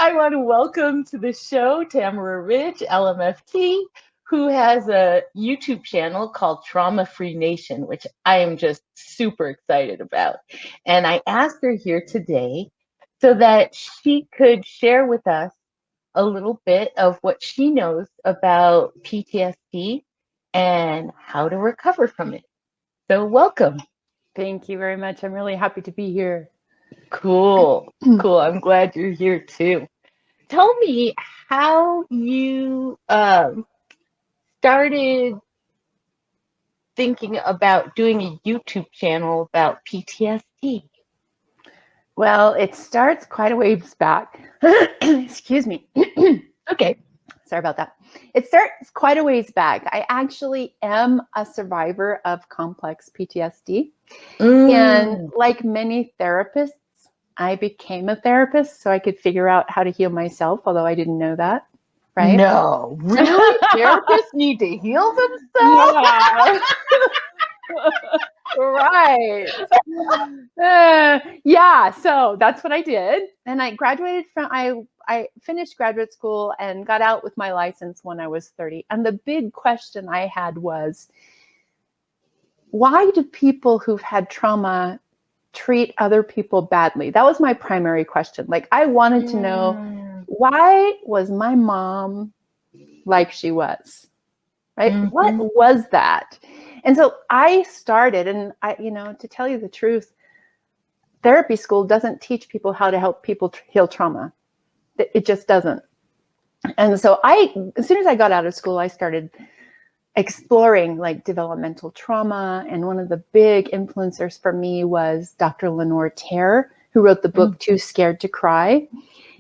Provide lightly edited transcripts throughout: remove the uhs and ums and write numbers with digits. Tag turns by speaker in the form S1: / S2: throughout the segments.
S1: I want to welcome to the show Tamara Ridge, LMFT, who has a YouTube channel called Trauma Free Nation, which I am just super excited about. And I asked her here today so that she could share with us a little bit of what she knows about PTSD and how to recover from it. So welcome.
S2: Thank you very much. I'm really happy to be here.
S1: Cool. Cool. I'm glad you're here too. Tell me how you started thinking about doing a YouTube channel about PTSD.
S2: Well, it starts quite a ways back. Excuse me.
S1: Okay.
S2: Sorry about that. It starts quite a ways back. I actually am a survivor of complex PTSD. And like many therapists, I became a therapist so I could figure out how to heal myself, although I didn't know that. Right?
S1: No, really? Therapists need to heal themselves?
S2: Right. Yeah, so that's what I did. And I graduated from, I finished graduate school and got out with my license when I was 30. And the big question I had was, why do people who've had trauma treat other people badly? That was my primary question. Like, I wanted to know, why was my mom like she was? Right? Mm-hmm. What was that? And so I started, and to tell you the truth, therapy school doesn't teach people how to help people heal trauma. It just doesn't. And so as soon as I got out of school, I started exploring like developmental trauma. And one of the big influencers for me was Dr. Lenore Terr, who wrote the book Too Scared to Cry.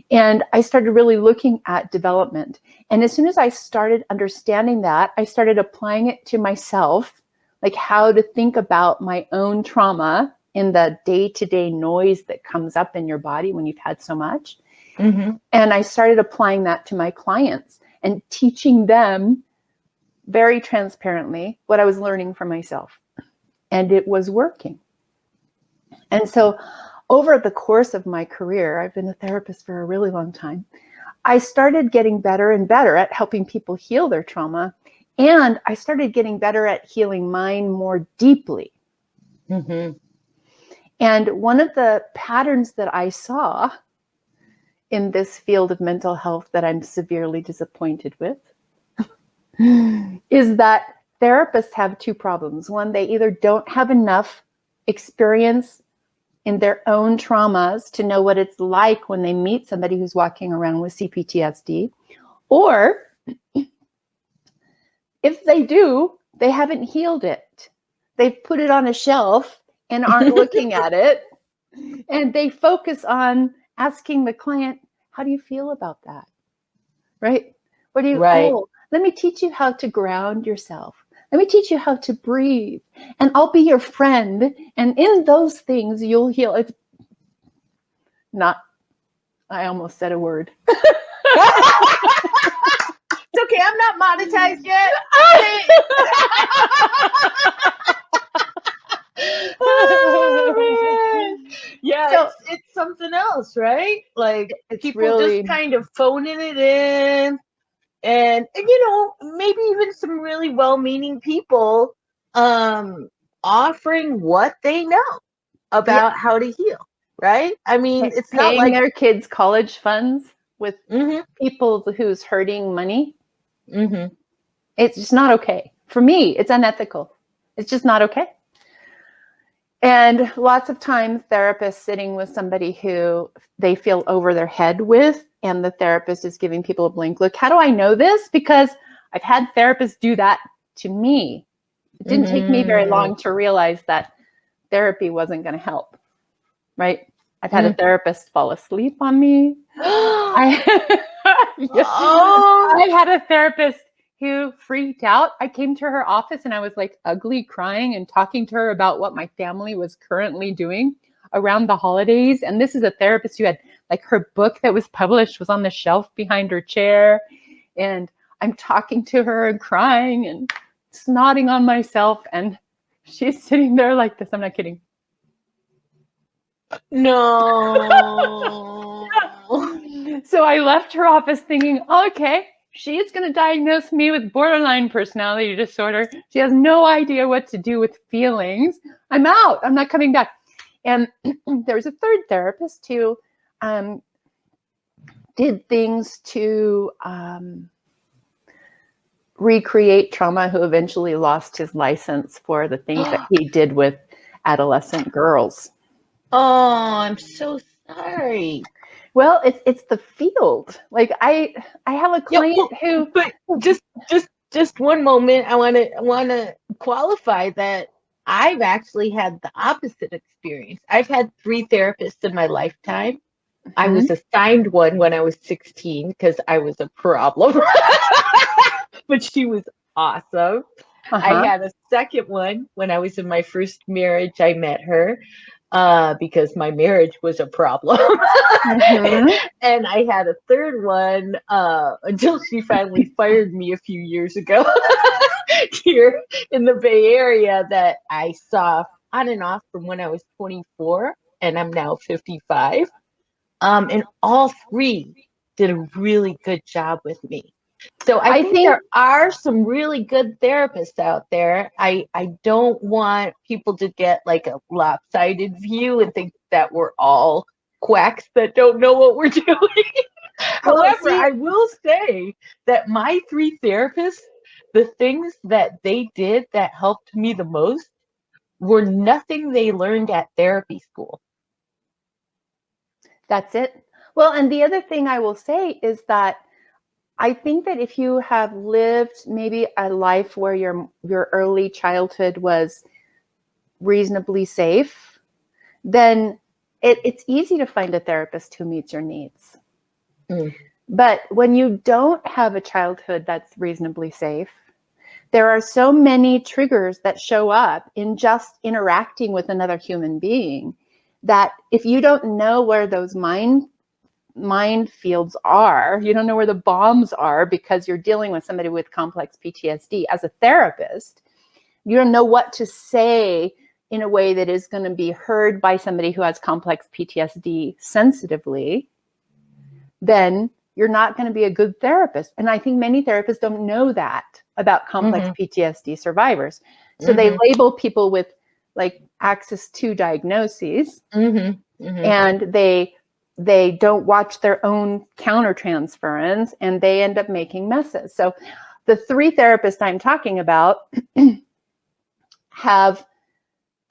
S2: And I started really looking at development. And as soon as I started understanding that, I started applying it to myself, like how to think about my own trauma in the day-to-day noise that comes up in your body when you've had so much. Mm-hmm. And I started applying that to my clients and teaching them very transparently what I was learning for myself. And it was working. And so over the course of my career, I've been a therapist for a really long time, I started getting better and better at helping people heal their trauma. And I started getting better at healing mine more deeply. Mm-hmm. And one of the patterns that I saw in this field of mental health that I'm severely disappointed with is that therapists have two problems. One, they either don't have enough experience in their own traumas to know what it's like when they meet somebody who's walking around with CPTSD, or if they do, they haven't healed it. They've put it on a shelf and aren't looking at it. And they focus on asking the client, how do you feel about that? Right? What do you, oh, let me teach you how to ground yourself. Let me teach you how to breathe, and I'll be your friend. And in those things, you'll heal. It's not, I almost said a word.
S1: It's okay. I'm not monetized yet. Yeah, so, it's something else, right? Like people really just kind of phoning it in. And maybe even some really well-meaning people offering what they know about how to heal, right? I mean, it's
S2: paying
S1: not like
S2: their kids' college funds with people who's hurting money. Mm-hmm. It's just not okay. For me, it's unethical. It's just not okay. And lots of times therapists sitting with somebody who they feel over their head with, and the therapist is giving people a blank look. How do I know this? Because I've had therapists do that to me. It didn't take me very long to realize that therapy wasn't going to help, right? I've had a therapist fall asleep on me. I had a therapist who freaked out. I came to her office and I was like ugly crying and talking to her about what my family was currently doing around the holidays. And this is a therapist who had like her book that was published was on the shelf behind her chair. And I'm talking to her and crying and snotting on myself. And she's sitting there like this. I'm not kidding.
S1: No.
S2: So I left her office thinking, okay, she's going to diagnose me with borderline personality disorder. She has no idea what to do with feelings. I'm out. I'm not coming back. And there was a third therapist who did things to recreate trauma, who eventually lost his license for the things that he did with adolescent girls.
S1: Oh, I'm so sorry.
S2: Well, it's the field. Like I have a
S1: Yeah,
S2: client
S1: well,
S2: who
S1: but just one moment. I wanna qualify that I've actually had the opposite experience. I've had 3 therapists in my lifetime. I was assigned one when I was 16 because I was a problem, but she was awesome. I
S2: uh-huh.
S1: had a second one when I was in my first marriage. I met her because my marriage was a problem.
S2: Mm-hmm.
S1: And I had a third one until she finally fired me a few years ago here in the Bay Area that I saw on and off from when I was 24 and I'm now 55. And all 3 did a really good job with me. So I
S2: I
S1: think
S2: think
S1: there are some really good therapists out there. I don't want people to get like a lopsided view and think that we're all quacks that don't know what we're doing.
S2: well,
S1: However,
S2: see,
S1: I will say that my 3 therapists, the things that they did that helped me the most were nothing they learned at therapy school.
S2: that's it. Well, and the other thing I will say is that I think that if you have lived maybe a life where your early childhood was reasonably safe, then it's easy to find a therapist who meets your needs.
S1: Mm.
S2: But when you don't have a childhood that's reasonably safe, there are so many triggers that show up in just interacting with another human being that if you don't know where those fields are, you don't know where the bombs are because you're dealing with somebody with complex PTSD as a therapist, you don't know what to say in a way that is going to be heard by somebody who has complex PTSD sensitively, then you're not going to be a good therapist. And I think many therapists don't know that about complex PTSD survivors. So they label people with like access to diagnoses, and they don't watch their own countertransference, and they end up making messes. So the 3 therapists I'm talking about have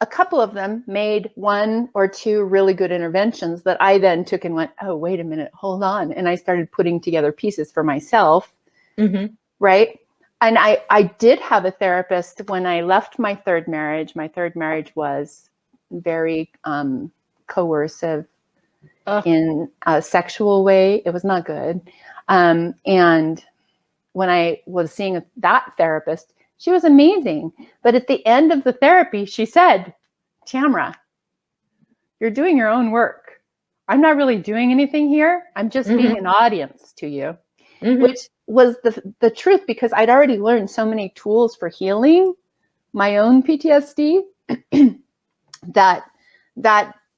S2: a couple of them made 1 or 2 really good interventions that I then took and went, oh, wait a minute, hold on. And I started putting together pieces for myself, right? And I did have a therapist when I left my third marriage. My third marriage was very coercive in a sexual way. It was not good. And when I was seeing that therapist, she was amazing. But at the end of the therapy, she said, Tamara, you're doing your own work. I'm not really doing anything here. I'm just being an audience to you, which was the truth, because I'd already learned so many tools for healing my own PTSD that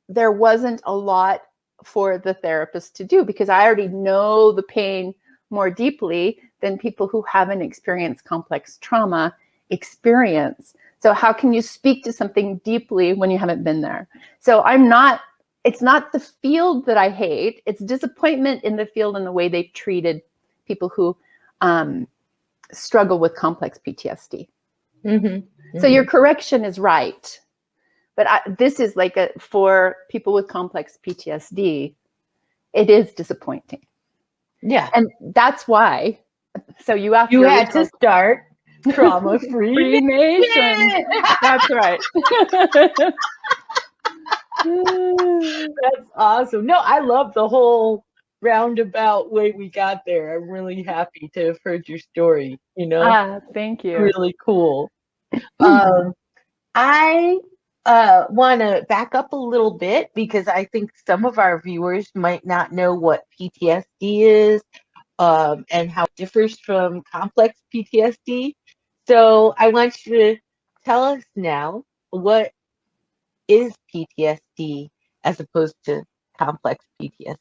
S2: there wasn't a lot for the therapist to do, because I already know the pain more deeply than people who haven't experienced complex trauma experience. So how can you speak to something deeply when you haven't been there? So it's not the field that I hate. It's disappointment in the field and the way they've treated people who struggle with complex PTSD. So your correction is right. But this is like for people with complex PTSD, it is disappointing.
S1: Yeah.
S2: And that's why. So you asked
S1: You
S2: your
S1: had to start trauma-free.
S2: Free Nation. That's right.
S1: That's awesome. No, I love the whole roundabout way we got there. I'm really happy to have heard your story,
S2: Thank you.
S1: really cool. I want to back up a little bit because I think some of our viewers might not know what PTSD is and how it differs from complex PTSD. So I want you to tell us now, what is PTSD as opposed to complex PTSD?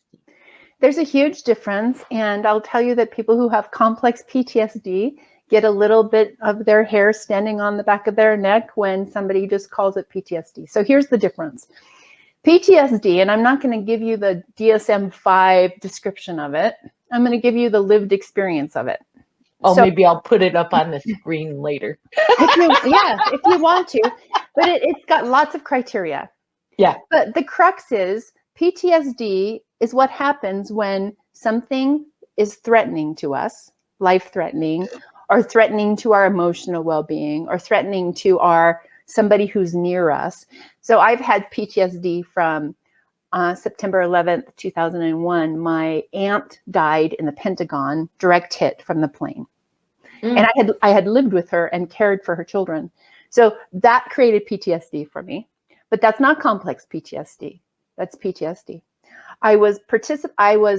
S2: There's a huge difference. And I'll tell you that people who have complex PTSD get a little bit of their hair standing on the back of their neck when somebody just calls it PTSD. So here's the difference. PTSD, and I'm not going to give you the DSM-5 description of it. I'm going to give you the lived experience of it.
S1: Oh,
S2: So,
S1: maybe I'll put it up on the screen later.
S2: if you want to, but it's got lots of criteria.
S1: Yeah.
S2: But the crux is PTSD is what happens when something is threatening to us, life-threatening, or threatening to our emotional well-being, or threatening to somebody who's near us. So I've had PTSD from September 11th, 2001. My aunt died in the Pentagon, direct hit from the plane. And I had lived with her and cared for her children. So that created PTSD for me. But that's not complex PTSD. That's PTSD. I was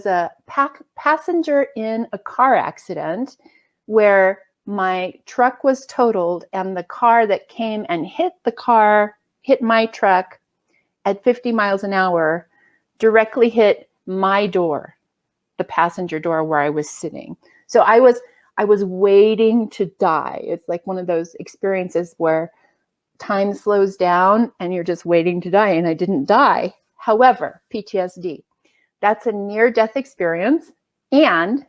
S2: a passenger in a car accident where my truck was totaled, and the car that came and hit my truck at 50 miles an hour, directly hit my door, the passenger door where I was sitting. So I was waiting to die. It's like one of those experiences where time slows down and you're just waiting to die, and I didn't die. However, PTSD, that's a near-death experience, and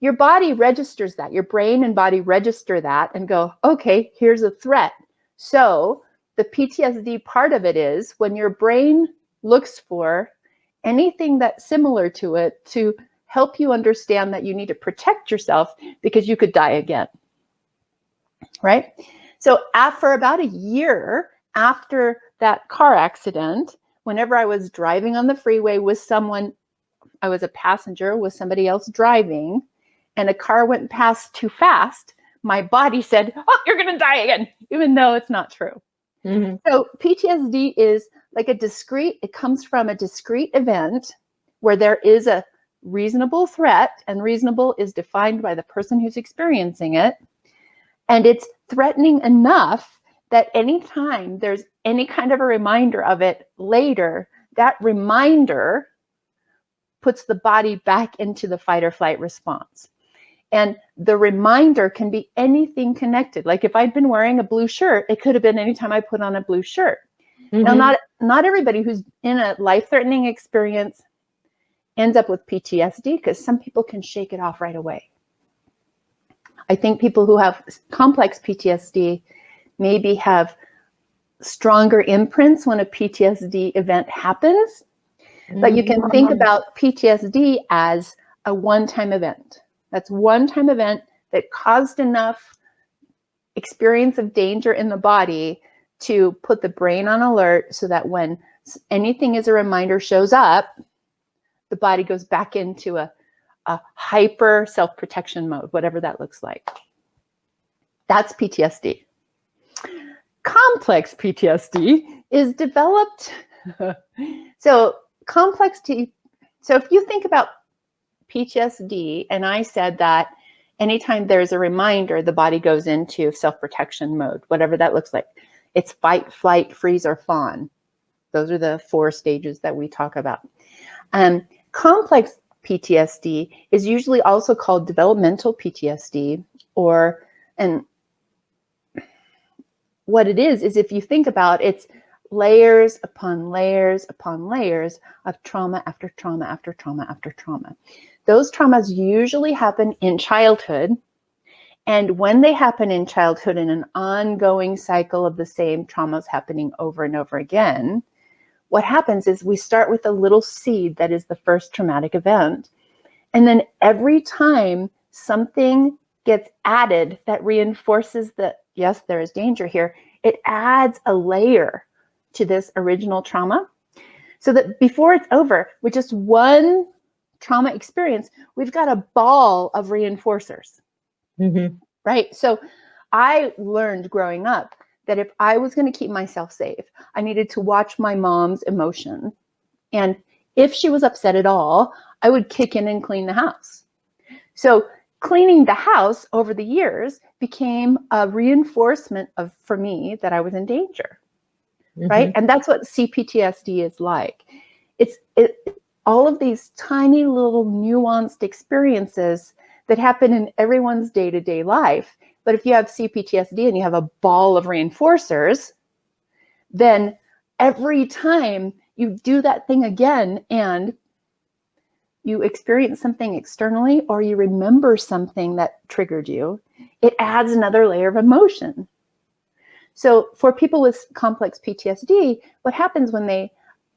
S2: your body registers that. Your brain and body register that and go, okay, here's a threat. So the PTSD part of it is when your brain looks for anything that's similar to it to help you understand that you need to protect yourself because you could die again, right? So for about a year after that car accident, whenever I was driving on the freeway with someone, I was a passenger with somebody else driving, and a car went past too fast, my body said, oh, you're going to die again, even though it's not true. Mm-hmm. So PTSD is like it comes from a discrete event where there is a reasonable threat, and reasonable is defined by the person who's experiencing it. And it's threatening enough that anytime there's any kind of a reminder of it later, that reminder puts the body back into the fight or flight response. And the reminder can be anything connected. Like if I'd been wearing a blue shirt, it could have been anytime I put on a blue shirt. Mm-hmm. Now, not everybody who's in a life-threatening experience ends up with PTSD, because some people can shake it off right away. I think people who have complex PTSD maybe have stronger imprints when a PTSD event happens. Mm-hmm. But you can think about PTSD as a one-time event. That's one-time event that caused enough experience of danger in the body to put the brain on alert so that when anything as a reminder shows up, the body goes back into a hyper self-protection mode, whatever that looks like. That's PTSD. Complex PTSD is developed. So if you think about PTSD, and I said that anytime there's a reminder, the body goes into self-protection mode, whatever that looks like. It's fight, flight, freeze, or fawn. Those are the 4 stages that we talk about. Complex PTSD is usually also called developmental PTSD, and what it is if you think about it's layers upon layers upon layers of trauma after trauma after trauma after trauma. Those traumas usually happen in childhood, and when they happen in childhood in an ongoing cycle of the same traumas happening over and over again, what happens is we start with a little seed that is the first traumatic event. And then every time something gets added that reinforces that, yes, there is danger here, it adds a layer to this original trauma, so that before it's over, with just one trauma experience, we've got a ball of reinforcers, mm-hmm. Right? So I learned growing up that if I was going to keep myself safe, I needed to watch my mom's emotion. And if she was upset at all, I would kick in and clean the house. So cleaning the house over the years became a reinforcement for me that I was in danger, mm-hmm. Right? And that's what CPTSD is like. all of these tiny little nuanced experiences that happen in everyone's day-to-day life. But if you have CPTSD and you have a ball of reinforcers, then every time you do that thing again and you experience something externally or you remember something that triggered you, it adds another layer of emotion. So for people with complex PTSD, what happens when they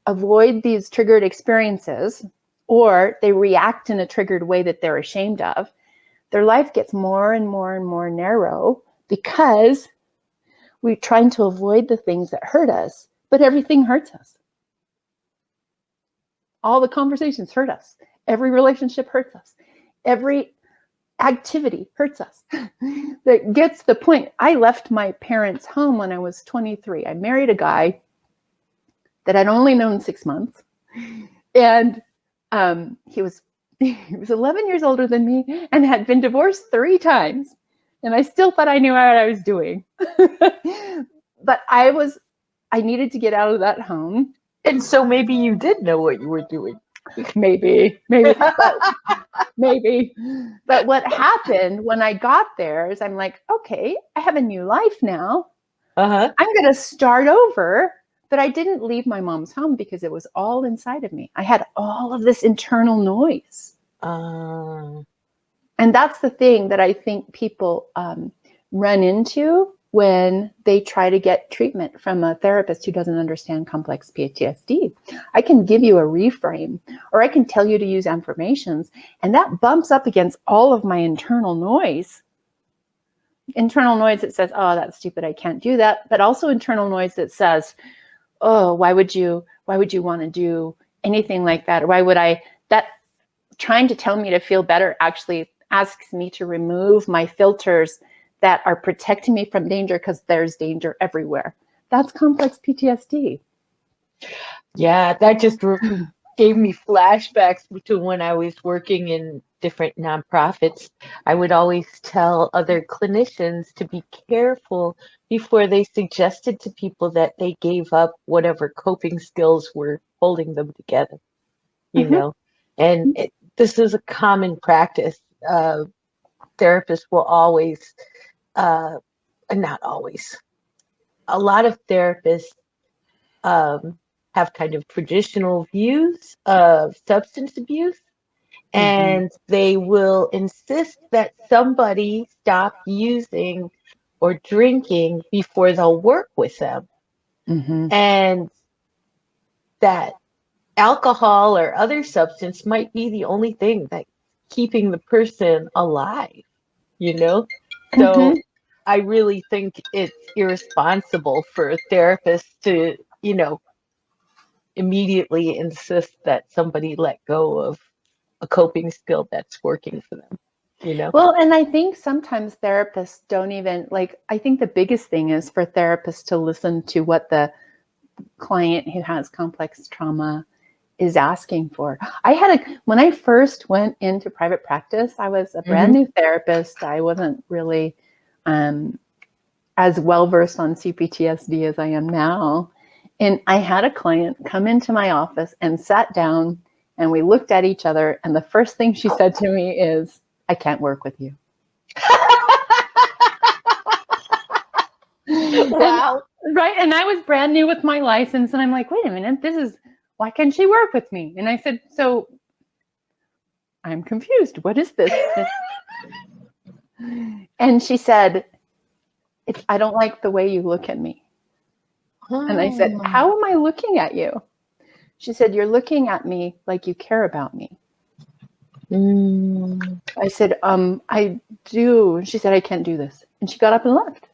S2: avoid these triggered experiences or they react in a triggered way that they're ashamed of, their life gets more and more and more narrow because we're trying to avoid the things that hurt us, but everything hurts us. All the conversations hurt us. Every relationship hurts us. Every activity hurts us. That gets the point. I left my parents' home when I was 23. I married a guy that I'd only known 6 months. And he was 11 years older than me and had been divorced 3 times. And I still thought I knew what I was doing. But I needed to get out of that home.
S1: And so maybe you did know what you were doing.
S2: Maybe. Maybe. But what happened when I got there is I'm like, okay, I have a new life now.
S1: Uh-huh.
S2: I'm going to start over. But I didn't leave my mom's home because it was all inside of me. I had all of this internal noise. And that's the thing that I think people run into when they try to get treatment from a therapist who doesn't understand complex PTSD. I can give you a reframe, or I can tell you to use affirmations, and that bumps up against all of my internal noise. Internal noise that says, oh, that's stupid, I can't do that. But also internal noise that says, oh, why would you want to do anything like that? Or why would that trying to tell me to feel better actually asks me to remove my filters that are protecting me from danger because there's danger everywhere. That's complex PTSD.
S1: Yeah, that just gave me flashbacks to when I was working in different nonprofits. I would always tell other clinicians to be careful before they suggested to people that they gave up whatever coping skills were holding them together, you know. And this is a common practice. Therapists will always, not always, a lot of therapists have kind of traditional views of substance abuse, and they will insist that somebody stop using or drinking before they'll work with them. And that alcohol or other substance might be the only thing that's keeping the person alive, you know? So I really think it's irresponsible for therapists to, immediately insist that somebody let go of a coping skill that's working for them,
S2: Well, and I think sometimes therapists don't even, I think the biggest thing is for therapists to listen to what the client who has complex trauma is asking for. When I first went into private practice, I was a brand new therapist. I wasn't really as well-versed on CPTSD as I am now. And I had a client come into my office and sat down and we looked at each other. And the first thing she said to me is, I can't work with you.
S1: Wow.
S2: Right. And I was brand new with my license. And I'm like, wait a minute, why can't she work with me? And I said, so I'm confused. What is this? And she said, I don't like the way you look at me. And I said, how am I looking at you? She said, you're looking at me like you care about me. I said, I do. She said, I can't do this. And she got up and left.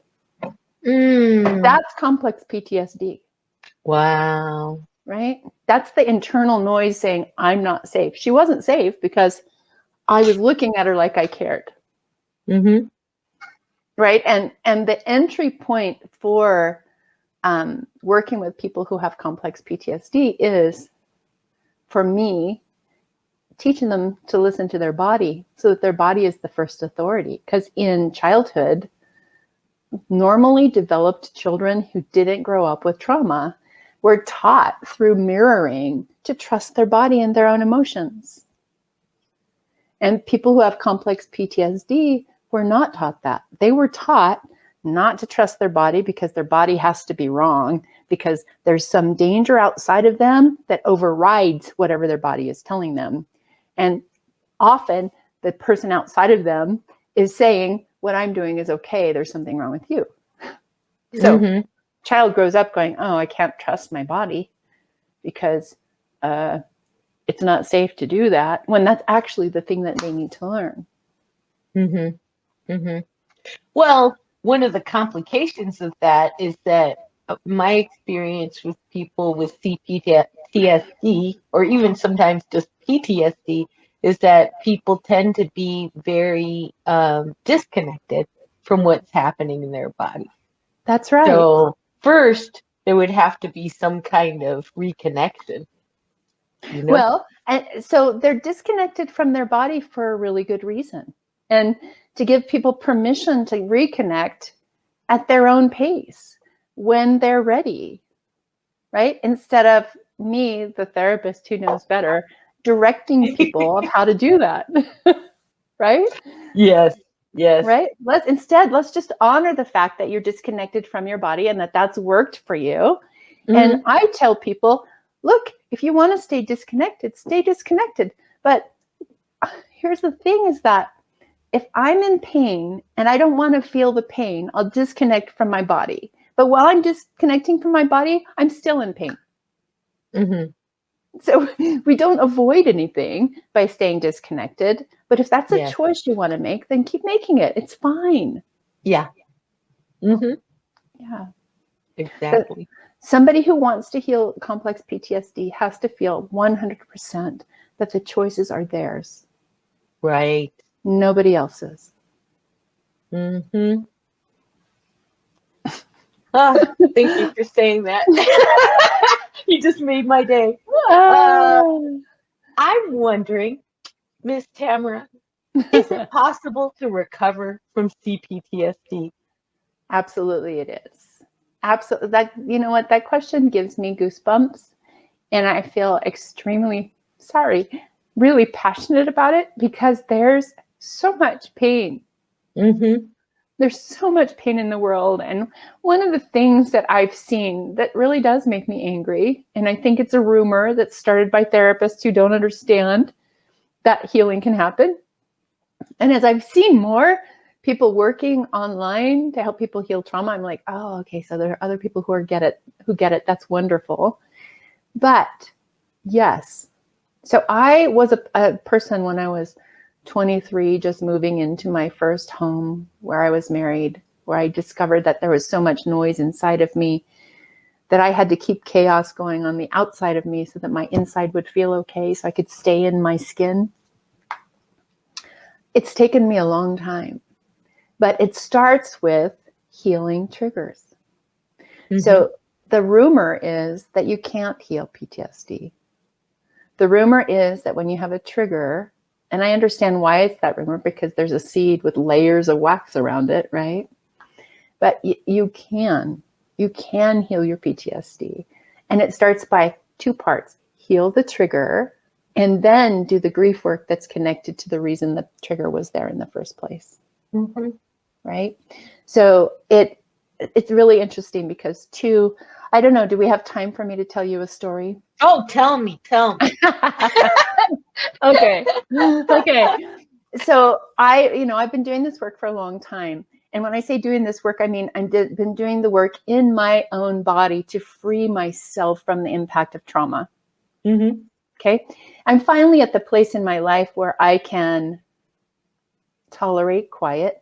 S2: That's complex PTSD.
S1: Wow.
S2: Right? That's the internal noise saying, I'm not safe. She wasn't safe because I was looking at her like I cared. Right? And the entry point for working with people who have complex PTSD is, for me, teaching them to listen to their body so that their body is the first authority. Because in childhood, normally developed children who didn't grow up with trauma were taught through mirroring to trust their body and their own emotions. And people who have complex PTSD were not taught that. They were taught not to trust their body because their body has to be wrong, because there's some danger outside of them that overrides whatever their body is telling them. And often the person outside of them is saying, what I'm doing is okay, there's something wrong with you. So child grows up going, oh, I can't trust my body because it's not safe to do that, when that's actually the thing that they need to learn.
S1: Well, one of the complications of that is that my experience with people with CPTSD, or even sometimes just PTSD, is that people tend to be very disconnected from what's happening in their body.
S2: That's right.
S1: So first, there would have to be some kind of reconnection. You know?
S2: Well, and so they're disconnected from their body for a really good reason. And to give people permission to reconnect at their own pace when they're ready, right? Instead of me, the therapist who knows better, directing people of how to do that, right?
S1: Yes.
S2: Right? Let's just honor the fact that you're disconnected from your body and that that's worked for you. And I tell people, look, if you want to stay disconnected, stay disconnected. But here's the thing is that if I'm in pain and I don't want to feel the pain, I'll disconnect from my body. But while I'm disconnecting from my body, I'm still in pain. So we don't avoid anything by staying disconnected. But if that's a choice you want to make, then keep making it. It's fine.
S1: Yeah.
S2: Yeah.
S1: Exactly.
S2: But somebody who wants to heal complex PTSD has to feel 100% that the choices are theirs.
S1: Right.
S2: Nobody else's.
S1: Oh, thank you for saying that. You just made my day. I'm wondering, Miss Tamara, is it possible to recover from CPTSD?
S2: Absolutely it is. Absolutely. That, you know what, that question gives me goosebumps, and I feel extremely really passionate about it, because there's so much pain. There's so much pain in the world. And one of the things that I've seen that really does make me angry, and I think it's a rumor that's started by therapists who don't understand that healing can happen. And as I've seen more people working online to help people heal trauma, I'm like, oh, okay, so there are other people who get it. That's wonderful. But yes, so I was a person when I was 23, just moving into my first home where I was married, where I discovered that there was so much noise inside of me that I had to keep chaos going on the outside of me so that my inside would feel okay, so I could stay in my skin. It's taken me a long time, but it starts with healing triggers. So the rumor is that you can't heal PTSD. The rumor is that when you have a trigger, and I understand why it's that rumor, because there's a seed with layers of wax around it, right? But you can heal your PTSD. And it starts by two parts: heal the trigger, and then do the grief work that's connected to the reason the trigger was there in the first place. Right? So it's really interesting because I don't know, do we have time for me to tell you a story?
S1: Oh, tell me.
S2: Okay. So I've been doing this work for a long time. And when I say doing this work, I mean, I've been doing the work in my own body to free myself from the impact of trauma. Okay. I'm finally at the place in my life where I can tolerate quiet.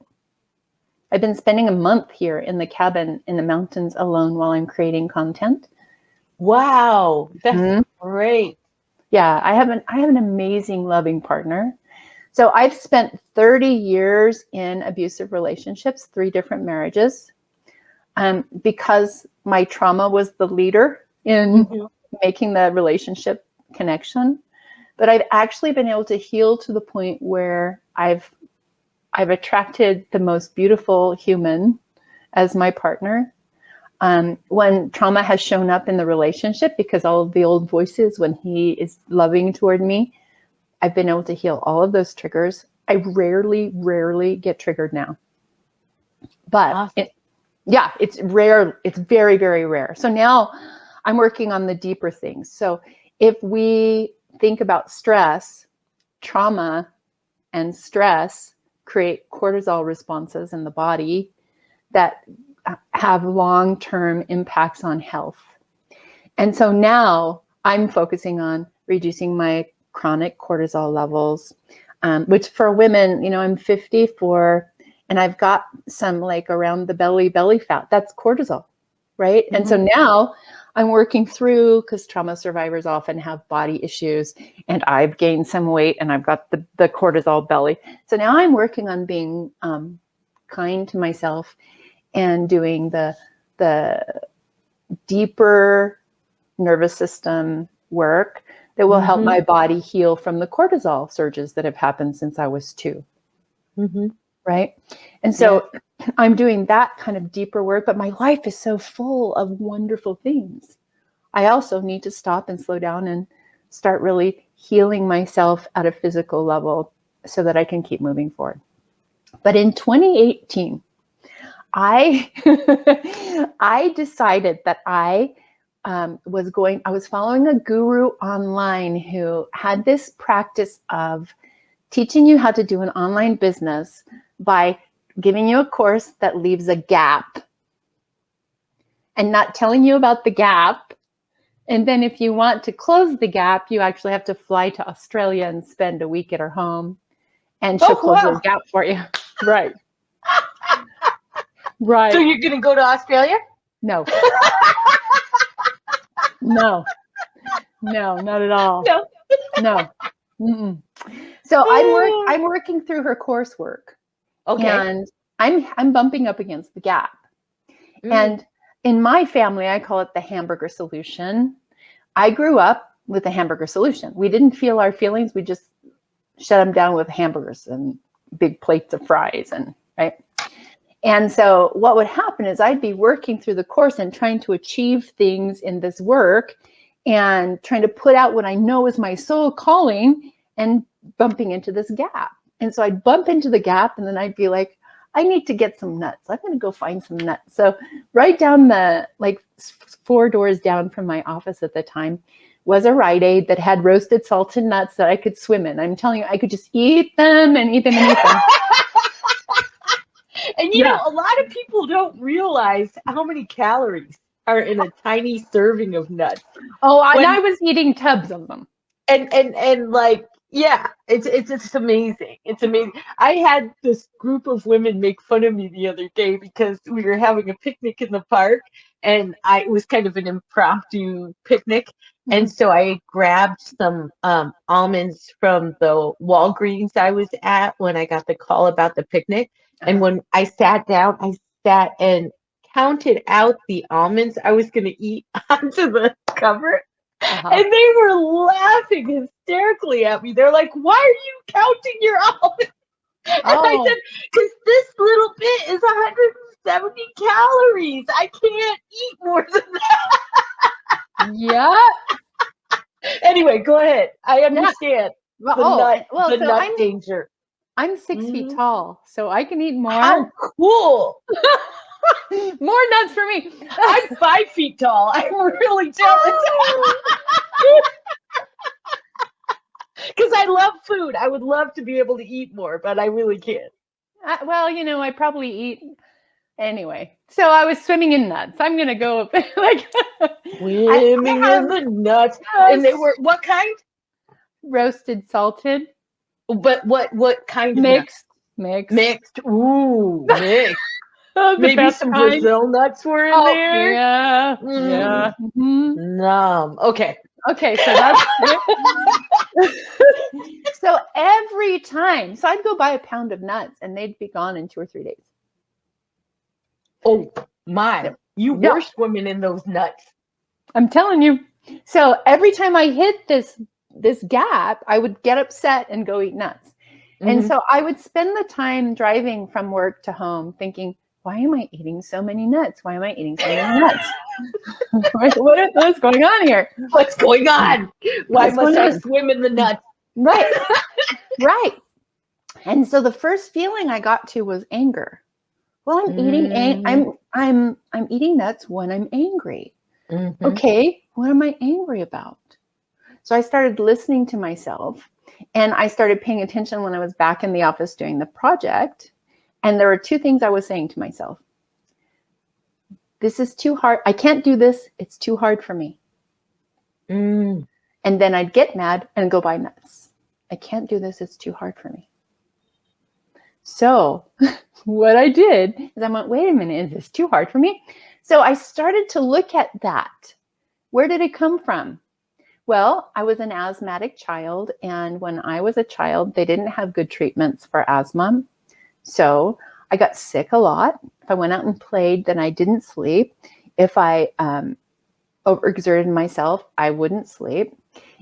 S2: I've been spending a month here in the cabin in the mountains alone while I'm creating content.
S1: Wow, that's great.
S2: Yeah, I have an amazing, loving partner. So I've spent 30 years in abusive relationships, 3 different marriages, because my trauma was the leader in making the relationship connection. But I've actually been able to heal to the point where I've attracted the most beautiful human as my partner. When trauma has shown up in the relationship, because all of the old voices, when he is loving toward me, I've been able to heal all of those triggers. I rarely get triggered now. But
S1: Awesome.
S2: it's rare. It's very, very rare. So now I'm working on the deeper things. So if we think about stress, trauma and stress create cortisol responses in the body that have long-term impacts on health. And so now I'm focusing on reducing my chronic cortisol levels, which for women, I'm 54 and I've got some like around the belly fat. That's cortisol, right? Mm-hmm. And so now I'm working through, because trauma survivors often have body issues, and I've gained some weight and I've got the cortisol belly. So now I'm working on being kind to myself and doing the deeper nervous system work that will help my body heal from the cortisol surges that have happened since I was 2. Mm-hmm. Right? And so I'm doing that kind of deeper work, but my life is so full of wonderful things. I also need to stop and slow down and start really healing myself at a physical level so that I can keep moving forward. But in 2018, I decided that I was following a guru online who had this practice of teaching you how to do an online business by giving you a course that leaves a gap and not telling you about the gap. And then if you want to close the gap, you actually have to fly to Australia and spend a week at her home, and she'll close the gap for you. Right. Right.
S1: So you're going to go to Australia?
S2: No. No, not at all. No. Mm-mm. So I'm working through her coursework. Okay. And I'm bumping up against the gap. And in my family, I call it the hamburger solution. I grew up with the hamburger solution. We didn't feel our feelings. We just shut them down with hamburgers and big plates of fries, and right. And so what would happen is I'd be working through the course and trying to achieve things in this work and trying to put out what I know is my soul calling, and bumping into this gap. And so I'd bump into the gap, and then I'd be like, I need to get some nuts. I'm going to go find some nuts. So right down the, 4 doors down from my office at the time was a Rite Aid that had roasted salted nuts that I could swim in. I'm telling you, I could just eat them and eat them and eat them.
S1: And you know, a lot of people don't realize how many calories are in a tiny serving of nuts.
S2: Oh, and I was eating tubs of them.
S1: And like, yeah, it's amazing. It's amazing. I had this group of women make fun of me the other day because we were having a picnic in the park, and it was kind of an impromptu picnic. Mm-hmm. And so I grabbed some almonds from the Walgreens I was at when I got the call about the picnic. And when I sat down, I sat and counted out the almonds I was going to eat onto the cover. And they were laughing hysterically at me. They're like, why are you counting your almonds? And I said, because this little bit is 170 calories. I can't eat more than that.
S2: Yeah.
S1: Anyway, go ahead. I understand the nut danger.
S2: I'm 6 feet tall, so I can eat more.
S1: How cool.
S2: More nuts for me.
S1: I'm 5 feet tall. I'm really jealous. Because I love food. I would love to be able to eat more, but I really can't.
S2: Well, I probably eat anyway. So I was swimming in nuts. I'm going to go
S1: swimming in the nuts. And they were, what kind?
S2: Roasted, salted.
S1: But what kind of
S2: mixed?
S1: Mixed. Ooh, mixed. Maybe some kind. Brazil nuts were in there.
S2: Yeah. Yeah.
S1: Mm-hmm. Nom. Okay.
S2: So that's so every time. So I'd go buy a pound of nuts and they'd be gone in 2 or 3 days.
S1: Oh my. You were swimming in those nuts.
S2: I'm telling you. So every time I hit this gap, I would get upset and go eat nuts. Mm-hmm. And so I would spend the time driving from work to home thinking, why am I eating so many nuts? Why am I eating so many nuts? What's going on here?
S1: What's going on? Why
S2: What's
S1: must
S2: going
S1: I
S2: on?
S1: swim in the nuts?
S2: Right. Right. And so the first feeling I got to was anger. Well, I'm eating I'm eating nuts when I'm angry.
S1: Mm-hmm.
S2: Okay, what am I angry about? So I started listening to myself, and I started paying attention when I was back in the office doing the project. And there were two things I was saying to myself. This is too hard. I can't do this. It's too hard for me.
S1: Mm.
S2: And then I'd get mad and go buy nuts. I can't do this. It's too hard for me. So what I did is I went, wait a minute, is this too hard for me? So I started to look at that. Where did it come from? Well, I was an asthmatic child, and when I was a child, they didn't have good treatments for asthma. So I got sick a lot. If I went out and played, then I didn't sleep. If I overexerted myself, I wouldn't sleep.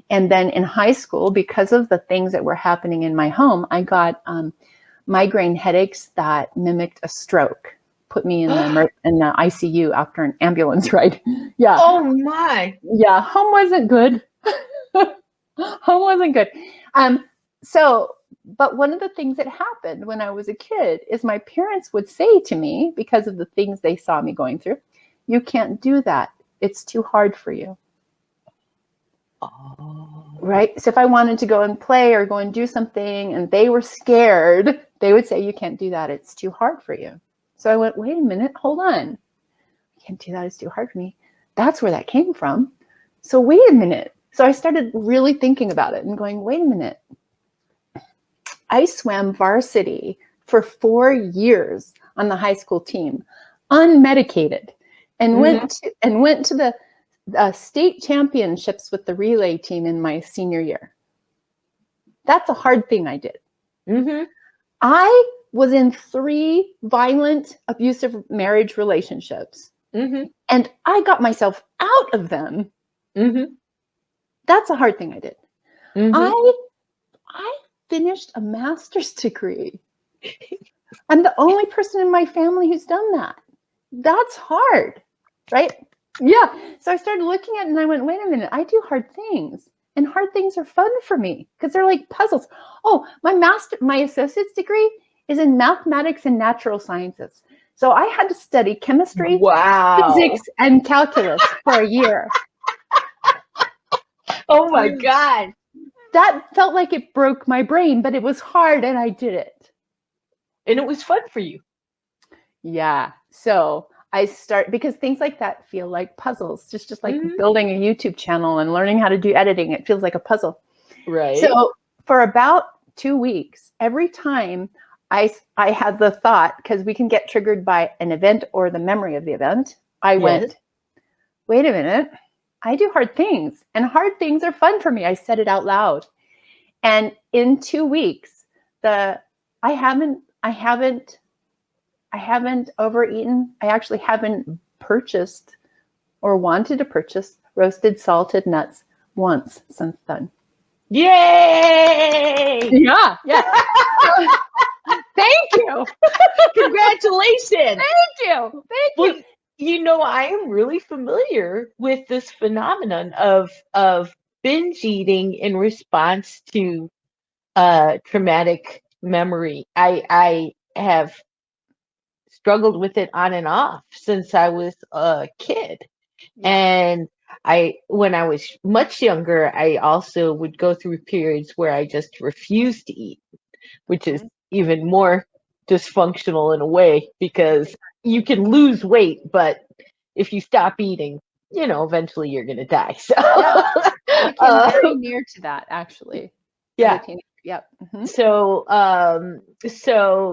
S2: And then in high school, because of the things that were happening in my home, I got migraine headaches that mimicked a stroke. Put me in the ICU after an ambulance ride. Yeah.
S1: Oh my.
S2: Yeah, home wasn't good. Home wasn't good. But one of the things that happened when I was a kid is my parents would say to me, because of the things they saw me going through, you can't do that. It's too hard for you.
S1: Oh.
S2: Right? So if I wanted to go and play or go and do something and they were scared, they would say, you can't do that. It's too hard for you. So I went, wait a minute, hold on. I can't do that. It's too hard for me. That's where that came from. So wait a minute. So I started really thinking about it and going, wait a minute. I swam varsity for 4 years on the high school team, unmedicated, and went to the state championships with the relay team in my senior year. That's a hard thing I did.
S1: Mm-hmm.
S2: I was in 3 violent, abusive marriage relationships, and I got myself out of them. That's a hard thing I did. I finished a master's degree. I'm the only person in my family who's done that. That's hard, right? Yeah. So I started looking at it and I went, wait a minute, I do hard things. And hard things are fun for me because they're like puzzles. Oh, my associate's degree is in mathematics and natural sciences. So I had to study chemistry, physics, and calculus for a year.
S1: Oh my God.
S2: That felt like it broke my brain, but it was hard and I did it.
S1: And it was fun for you.
S2: Yeah. So I start, because things like that feel like puzzles, just like building a YouTube channel and learning how to do editing. It feels like a puzzle.
S1: Right.
S2: So for about 2 weeks, every time I had the thought, because we can get triggered by an event or the memory of the event, I went, wait a minute, I do hard things and hard things are fun for me. I said it out loud. And in 2 weeks, I haven't overeaten. I actually haven't purchased or wanted to purchase roasted salted nuts once since then.
S1: Yay!
S2: Yeah. Thank you.
S1: Congratulations.
S2: Thank you.
S1: You know, I am really familiar with this phenomenon of binge eating in response to traumatic memory. I have struggled with it on and off since I was a kid. And when I was much younger, I also would go through periods where I just refused to eat, which is even more dysfunctional in a way, because you can lose weight, but if you stop eating, eventually you're going to die. So
S2: I came very near to that, actually.
S1: Yeah.
S2: Yep.
S1: So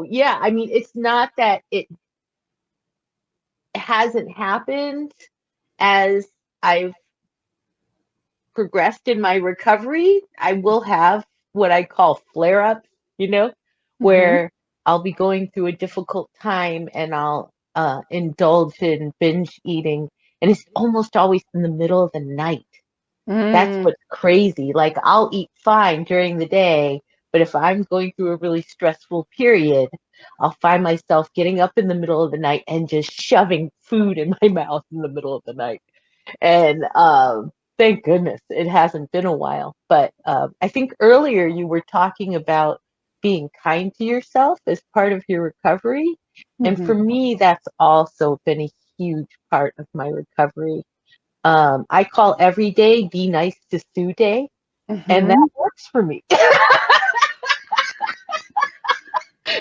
S1: yeah, I mean, it's not that it hasn't happened as I've progressed in my recovery. I will have what I call flare-ups, where I'll be going through a difficult time and I'll indulge in binge eating. And it's almost always in the middle of the night. That's what's crazy. Like, I'll eat fine during the day, but if I'm going through a really stressful period, I'll find myself getting up in the middle of the night and just shoving food in my mouth in the middle of the night. And thank goodness it hasn't been a while. But I think earlier you were talking about being kind to yourself as part of your recovery. And for me, that's also been a huge part of my recovery. I call every day Be Nice to Sue Day, and that works for me.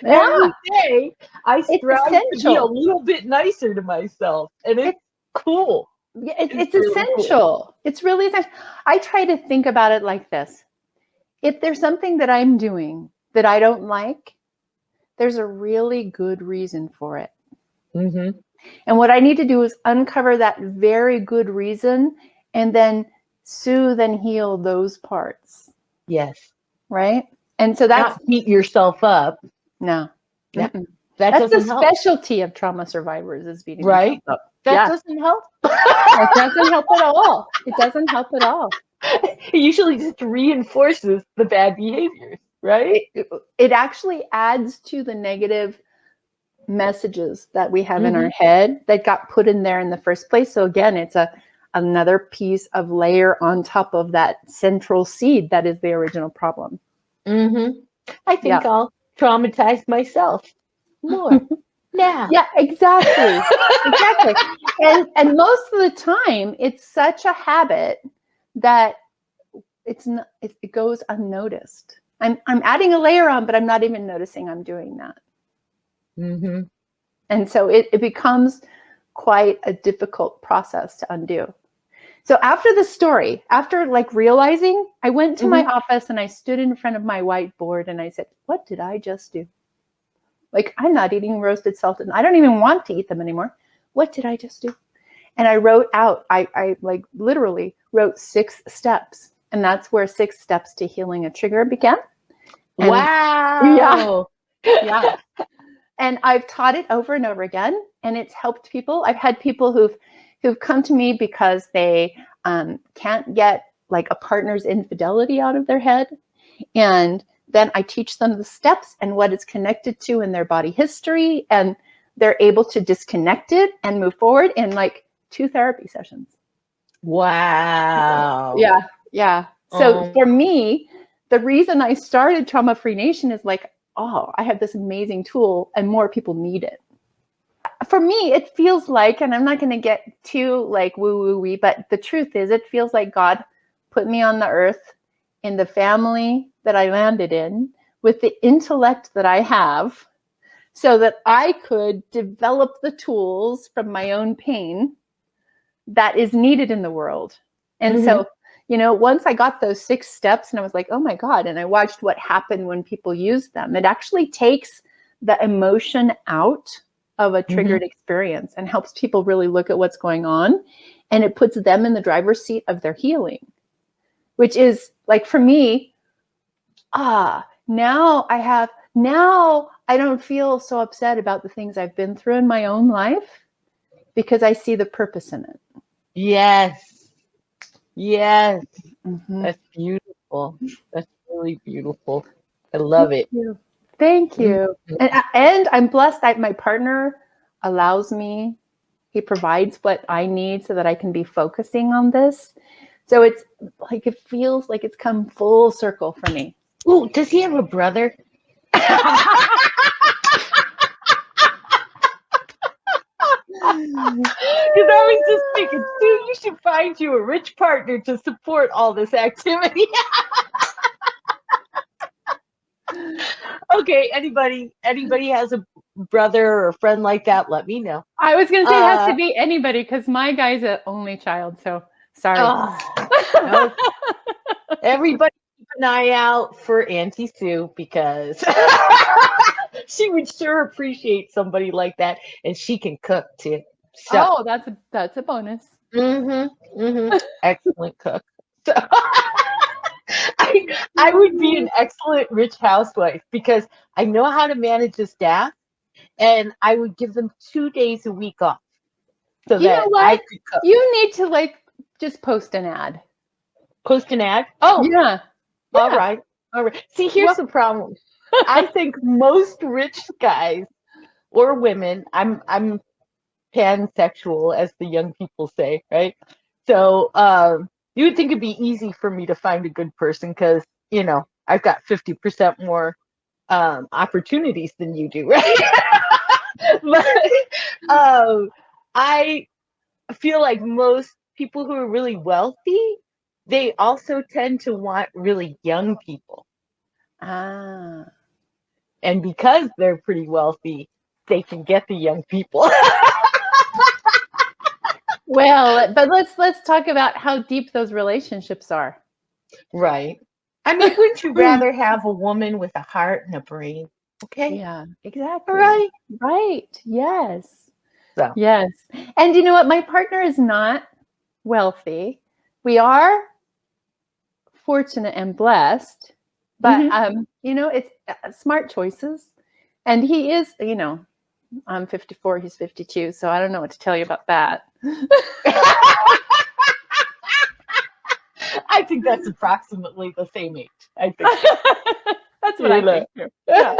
S1: Every day I
S2: It's
S1: strive to be a
S2: essential.
S1: little bit nicer to myself, and it's cool.
S2: It's
S1: really cool.
S2: essential. It's really essential. I try to think about it like this. If there's something that I'm doing that I don't like, there's a really good reason for it.
S1: Mm-hmm.
S2: And what I need to do is uncover that very good reason and then soothe and heal those parts.
S1: Yes.
S2: Right? And so that's
S1: not beat yourself up.
S2: No.
S1: That
S2: That's
S1: doesn't
S2: the
S1: help.
S2: specialty of trauma survivors is beating
S1: Right?
S2: themselves up.
S1: That doesn't help.
S2: It doesn't help at all. It doesn't help at all.
S1: It usually just reinforces the bad behaviors, right?
S2: It actually adds to the negative messages that we have in our head that got put in there in the first place. So again, it's another piece of layer on top of that central seed that is the original problem.
S1: I think I'll traumatize myself more now.
S2: Yeah, exactly. Exactly. And most of the time, it's such a habit that it goes unnoticed. I'm adding a layer on, but I'm not even noticing I'm doing that. And so it becomes quite a difficult process to undo. So after the story, after like realizing, I went to my office and I stood in front of my whiteboard and I said, what did I just do? Like, I'm not eating roasted salted. I don't even want to eat them anymore. What did I just do? And I wrote out, I like literally wrote 6 steps. And that's where 6 steps to healing a trigger began. And
S1: wow.
S2: Yeah. And I've taught it over and over again, and it's helped people. I've had people who've come to me because they can't get like a partner's infidelity out of their head. And then I teach them the steps and what it's connected to in their body history. And they're able to disconnect it and move forward in like 2 therapy sessions.
S1: Wow.
S2: Yeah. So for me, the reason I started Trauma Free Nation is like, oh, I have this amazing tool and more people need it. For me, it feels like, and I'm not going to get too like woo-woo-wee, but the truth is it feels like God put me on the earth in the family that I landed in with the intellect that I have so that I could develop the tools from my own pain that is needed in the world. And so, you know, once I got those 6 steps and I was like, oh my God, and I watched what happened when people use them, it actually takes the emotion out of a triggered experience and helps people really look at what's going on. And it puts them in the driver's seat of their healing, which is like, for me, now I don't feel so upset about the things I've been through in my own life because I see the purpose in it.
S1: Yes. That's beautiful. That's really beautiful. I love it.
S2: Thank you. And I'm blessed that my partner allows me, he provides what I need so that I can be focusing on this. So it's like, it feels like it's come full circle for me.
S1: Ooh, does he have a brother? Because I was just thinking, Sue, you should find you a rich partner to support all this activity. Okay, anybody has a brother or a friend like that, let me know.
S2: I was going to say it has to be anybody because my guy's an only child, so sorry.
S1: No. Everybody keep an eye out for Auntie Sue because she would sure appreciate somebody like that, and she can cook too. So.
S2: That's a bonus.
S1: Excellent cook. So I would be an excellent rich housewife because I know how to manage a staff, and I would give them 2 days a week off so
S2: You
S1: that
S2: know what?
S1: I could cook.
S2: You need to like just post an ad.
S1: Post an ad? Oh,
S2: yeah.
S1: All right. See, here's the problem. I think most rich guys or women, I'm pansexual, as the young people say, right? So you would think it'd be easy for me to find a good person because, I've got 50% more opportunities than you do, right? But I feel like most people who are really wealthy, they also tend to want really young people.
S2: Ah.
S1: And because they're pretty wealthy, they can get the young people.
S2: Well, but let's talk about how deep those relationships are.
S1: Right. I mean, wouldn't you rather have a woman with a heart and a brain? Okay.
S2: Yeah,
S1: All
S2: exactly.
S1: right.
S2: Right. Yes.
S1: So,
S2: Yes. And you know what? My partner is not wealthy. We are fortunate and blessed, but
S1: mhm.
S2: it's smart choices. And he is, I'm 54, he's 52, so I don't know what to tell you about that.
S1: I think that's approximately the same age. I think so.
S2: That's what
S1: You
S2: I
S1: know.
S2: think too. Yeah.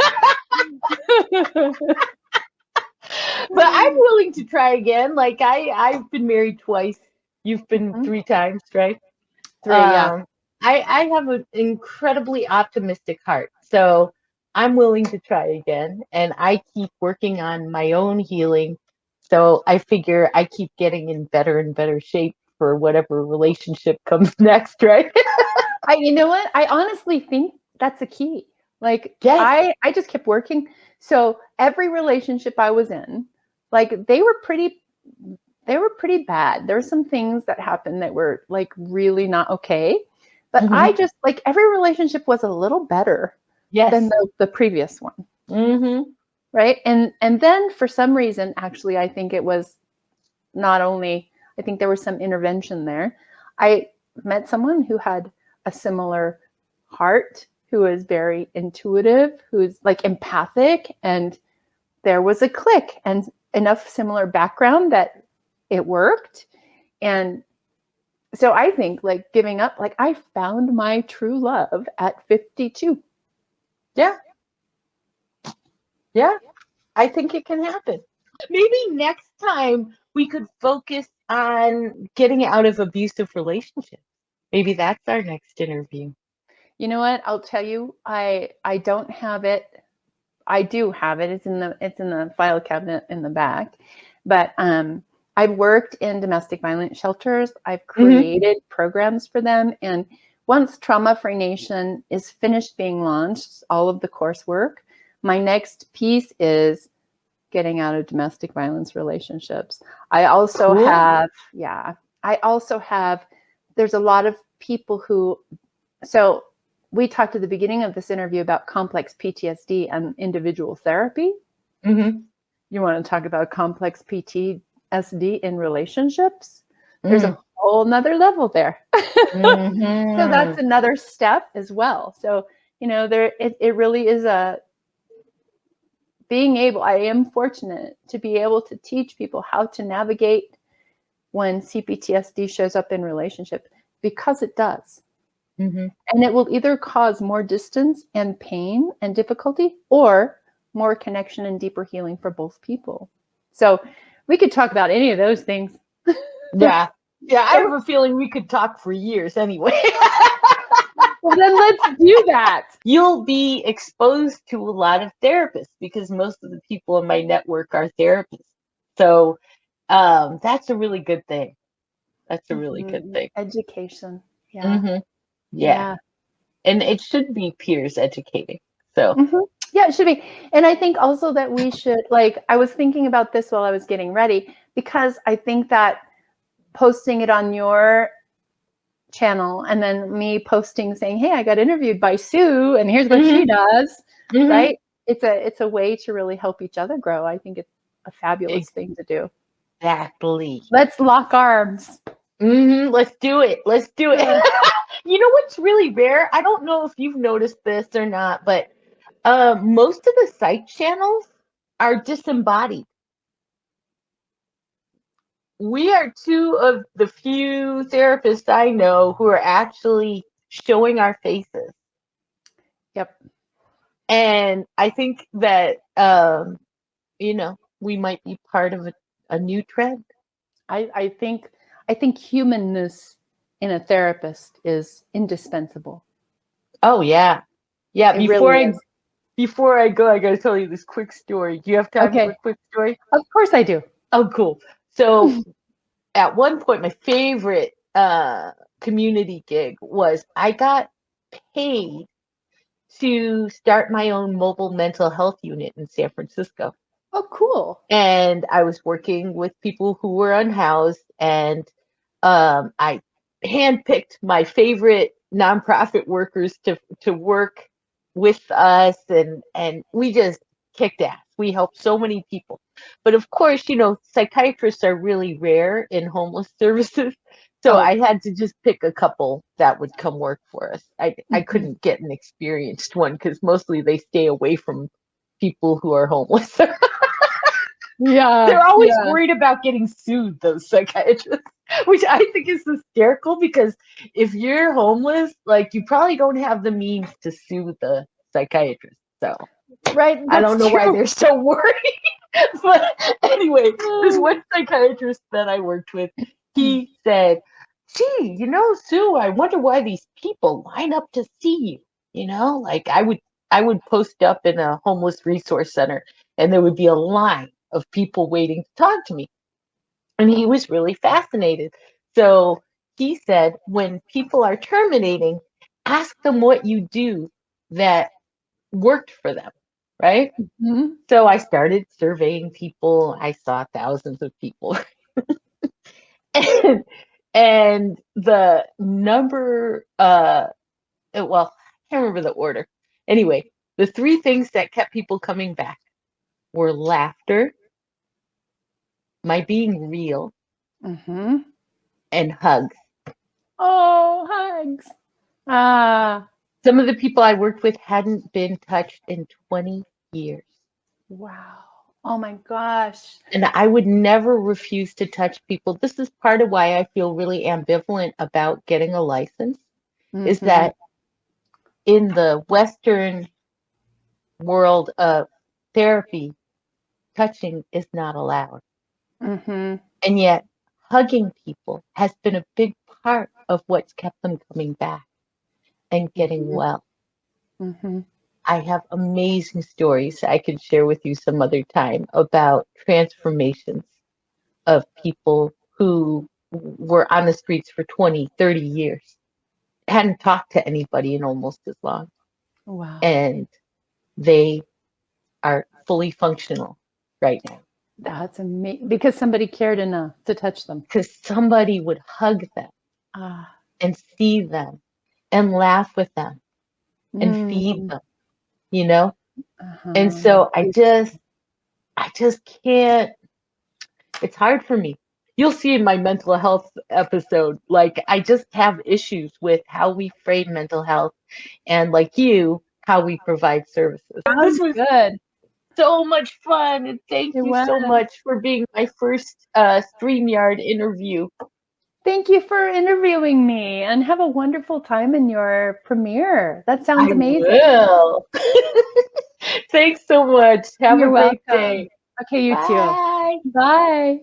S1: But I'm willing to try again. Like I've been married twice. You've been
S2: Mhm.
S1: 3 times, right?
S2: 3, yeah.
S1: Um, I have an incredibly optimistic heart, so I'm willing to try again. And I keep working on my own healing. So I figure I keep getting in better and better shape for whatever relationship comes next, right?
S2: You know what? I honestly think that's the key. Like
S1: Yes.
S2: I just kept working. So every relationship I was in, like they were pretty bad. There were some things that happened that were like really not okay. But I
S1: Hmm.
S2: just like every relationship was a little better than
S1: Yes.
S2: the previous one.
S1: Hmm.
S2: Right. And then for some reason, actually, I think it was not only, I think there was some intervention there. I met someone who had a similar heart, who is very intuitive, who's like empathic, and there was a click and enough similar background that it worked. And so I think like giving up, like I found my true love at 52.
S1: Yeah. Yeah. I think it can happen. Maybe next time we could focus on getting out of abusive relationships. Maybe that's our next interview.
S2: You know what? I'll tell you, I don't have it. I do have it. It's in the file cabinet in the back. But I've worked in domestic violence shelters. I've
S1: Hmm.
S2: created programs for them. And once Trauma Free Nation is finished being launched, all of the coursework, my next piece is getting out of domestic violence relationships. I also
S1: Cool.
S2: have, yeah, I also have, there's a lot of people who, so we talked at the beginning of this interview about complex PTSD and individual therapy.
S1: Hmm.
S2: You want to talk about complex PTSD in relationships? There's a
S1: Mm.
S2: whole nother level there. So that's
S1: Hmm.
S2: another step as well. So, it really is a being able, I am fortunate to be able to teach people how to navigate when CPTSD shows up in relationship, because it does.
S1: Hmm.
S2: And it will either cause more distance and pain and difficulty, or more connection and deeper healing for both people. So we could talk about any of those things.
S1: Yeah. Yeah. I have a feeling we could talk for years anyway.
S2: Well, then let's do that.
S1: You'll be exposed to a lot of therapists because most of the people in my network are therapists. So that's a really good thing. That's a really good
S2: Mm-hmm.
S1: thing.
S2: Education. Yeah.
S1: Hmm. Yeah.
S2: Yeah.
S1: And it should be peers educating. So,
S2: Mm-hmm. Yeah, it should be. And I think also that we should, like, I was thinking about this while I was getting ready, because I think that posting it on your channel and then me posting saying, "Hey, I got interviewed by Sue and here's what she
S1: hmm.
S2: does,"
S1: Hmm.
S2: right? It's a way to really help each other grow. I think it's a fabulous thing to do.
S1: Exactly.
S2: Let's lock arms.
S1: Let's do it. Let's do it.
S2: Yeah.
S1: You know what's really rare? I don't know if you've noticed this or not, but most of the site channels are disembodied. We are two of the few therapists I know who are actually showing our faces.
S2: Yep.
S1: And I think that, you know, we might be part of a new trend.
S2: I think humanness in a therapist is indispensable.
S1: Oh yeah. Yeah,
S2: It really is.
S1: before I go, I gotta tell you this quick story. Do you have time for a
S2: Okay.
S1: quick story?
S2: Of course I do.
S1: Oh, cool. So at one point, my favorite community gig was I got paid to start my own mobile mental health unit in San Francisco.
S2: Oh, cool.
S1: And I was working with people who were unhoused, and I handpicked my favorite nonprofit workers to work with us, and we just kicked ass. We helped so many people, but of course, you know, psychiatrists are really rare in homeless services. So
S2: Oh.
S1: I had to just pick a couple that would come work for us. I
S2: Mhm.
S1: couldn't get an experienced one because mostly they stay away from people who are homeless.
S2: Yeah,
S1: They're always
S2: yeah.
S1: worried about getting sued, those psychiatrists, which I think is hysterical because if you're homeless, like you probably don't have the means to sue the psychiatrist. So
S2: Right,
S1: I
S2: that's
S1: don't know why
S2: true.
S1: they're so worried. But anyway, this one psychiatrist that I worked with, he said, "Gee, you know, Sue, I wonder why these people line up to see you. You know, like I would post up in a homeless resource center and there would be a line of people waiting to talk to me." And he was really fascinated. So he said, when people are terminating, ask them what you do that worked for them, right?
S2: Mhm.
S1: So I started surveying people. I saw thousands of people. and, and the number, well, I can't remember the order. Anyway, the three things that kept people coming back were laughter, my being real,
S2: Mhm.
S1: and hugs.
S2: Oh, hugs. Ah,
S1: Some of the people I worked with hadn't been touched in 20 years.
S2: wow. Oh my gosh.
S1: And I would never refuse to touch people. This is part of why I feel really ambivalent about getting a license, is
S2: Mhm.
S1: that in the Western world of therapy, touching is not allowed.
S2: Mhm.
S1: And yet, hugging people has been a big part of what's kept them coming back and getting
S2: Mhm.
S1: well.
S2: Mhm.
S1: I have amazing stories I could share with you some other time about transformations of people who were on the streets for 20, 30 years, hadn't talked to anybody in almost as long,
S2: Wow.
S1: and they are fully functional right now
S2: That's amazing because somebody cared enough to touch them.
S1: because somebody would hug them
S2: Ah.
S1: and see them and laugh with them and feed
S2: Mm.
S1: them, you know? And
S2: Uh-huh.
S1: so I just can't, it's hard for me. You'll see in my mental health episode, like I just have issues with how we frame mental health and like you, how we provide services. So this
S2: Sounds
S1: was
S2: good.
S1: so much fun, and thank
S2: It
S1: you
S2: was.
S1: so much for being my first StreamYard interview.
S2: Thank you for interviewing me and have a wonderful time in your premiere. That sounds
S1: I
S2: amazing.
S1: will. Thanks so much. Have a
S2: You're
S1: great
S2: welcome.
S1: day.
S2: Okay, you too.
S1: Bye.
S2: Bye.